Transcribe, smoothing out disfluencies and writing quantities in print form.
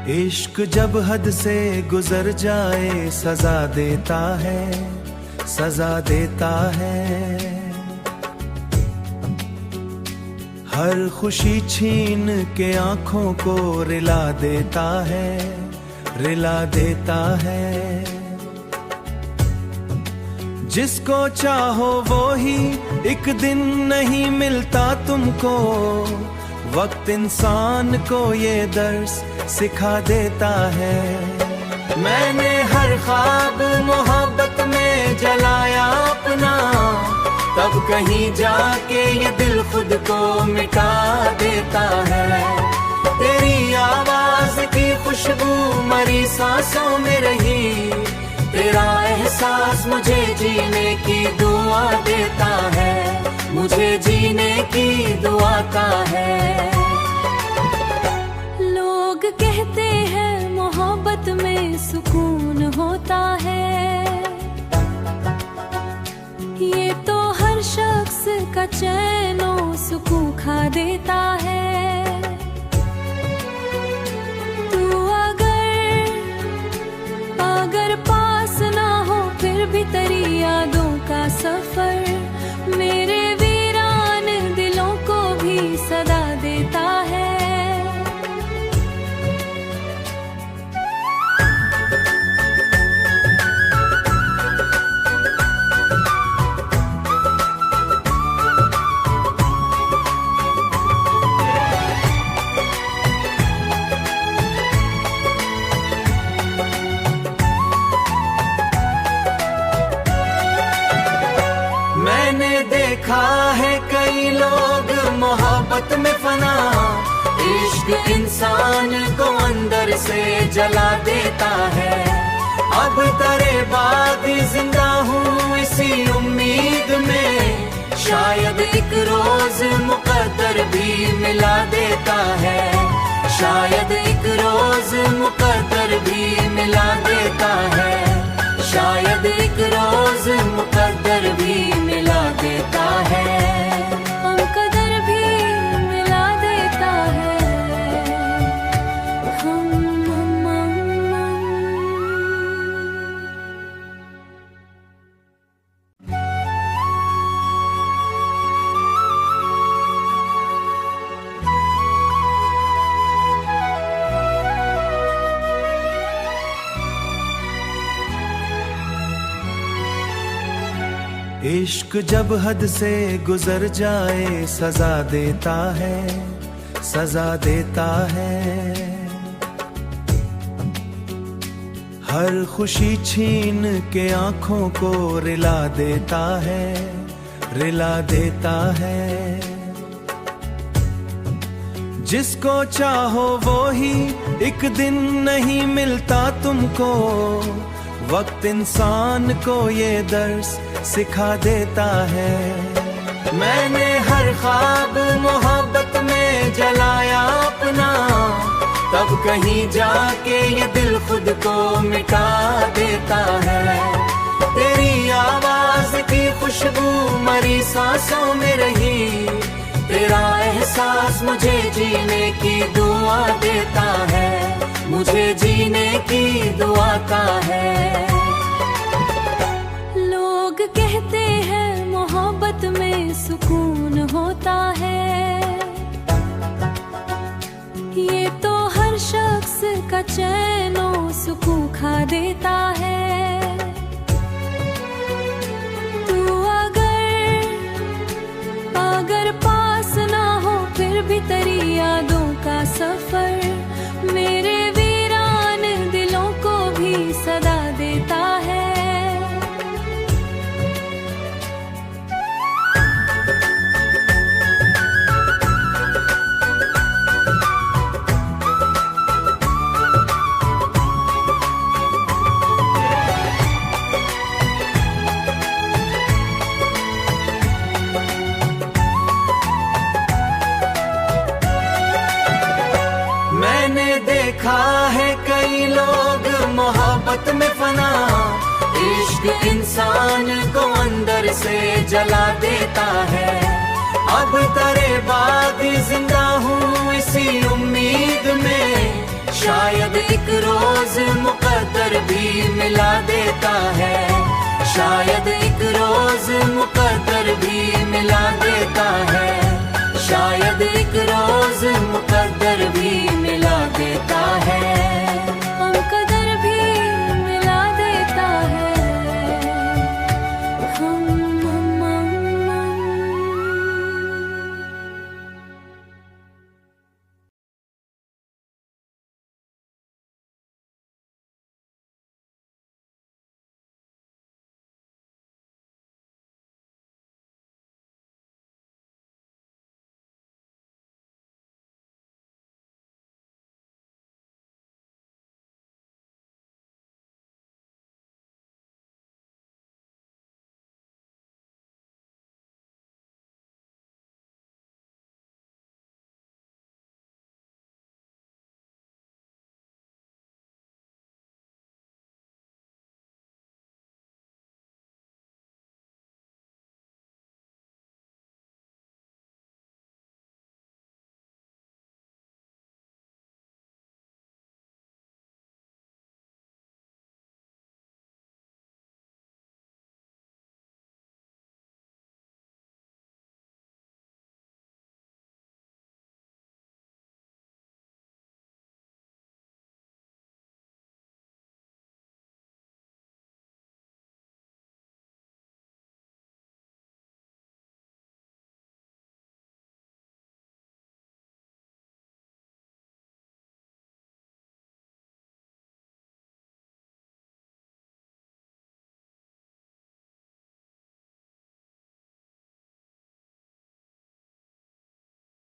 इश्क जब हद से गुजर जाए सजा देता है, सजा देता है। हर खुशी छीन के आंखों को रिला देता है, रिला देता है। जिसको चाहो वो ही एक दिन नहीं मिलता तुमको। वक्त इंसान को ये दर्स सिखा देता है। मैंने हर ख्वाब मोहब्बत में जलाया अपना, तब कहीं जाके ये दिल खुद को मिटा देता है। तेरी आवाज की खुशबू मरी सांसों में रही, तेरा एहसास मुझे जीने की दुआ देता है, मुझे जीने की दुआ का है। लोग कहते हैं मोहब्बत में सुकून होता है, ये तो हर शख्स का चैनो सुकून खा देता है। तू अगर पास ना हो फिर भी तेरी यादों का सफर मेरे वीरान दिलों को भी सदा देता है। मैंने देखा है कई लोग मोहब्बत में फना, इश्क इंसान को अंदर से जला देता है। अब तेरे बाद जिंदा हूँ इसी उम्मीद में, शायद एक रोज मुकद्दर भी मिला देता है, शायद एक रोज मुकद्दर भी मिला देता है, शायद एक रोज मुकद्दर भी मिला देता है। कदर भी मिला देता है। इश्क जब हद से गुजर जाए सजा देता है, सजा देता है। हर खुशी छीन के आंखों को रिला देता है, रिला देता है। जिसको चाहो वो ही एक दिन नहीं मिलता तुमको। वक्त इंसान को ये दर्स सिखा देता है। मैंने हर ख्वाब मोहब्बत में जलाया अपना, तब कहीं जाके ये दिल खुद को मिटा देता है। तेरी आवाज की खुशबू मरी सांसों में रही, तेरा एहसास मुझे जीने की दुआ देता है, मुझे जीने की दुआ का है। लोग कहते हैं मोहब्बत में सुकून होता है, ये तो हर शख्स का चैनो सुकून खा देता है। तू अगर पास ना हो फिर भी तेरी यादों का सफर मेरे वीरान दिलों को भी सदा देता है। देखा है कई लोग मोहब्बत में फना, इश्क इंसान को अंदर से जला देता है। अब तेरे बाद जिंदा हूँ इसी उम्मीद में, शायद शायद एक रोज मुकद्दर भी मिला देता है, शायद एक रोज मुकद्दर भी मिला देता है, शायद एक रोज मुकद्दर भी मिला देता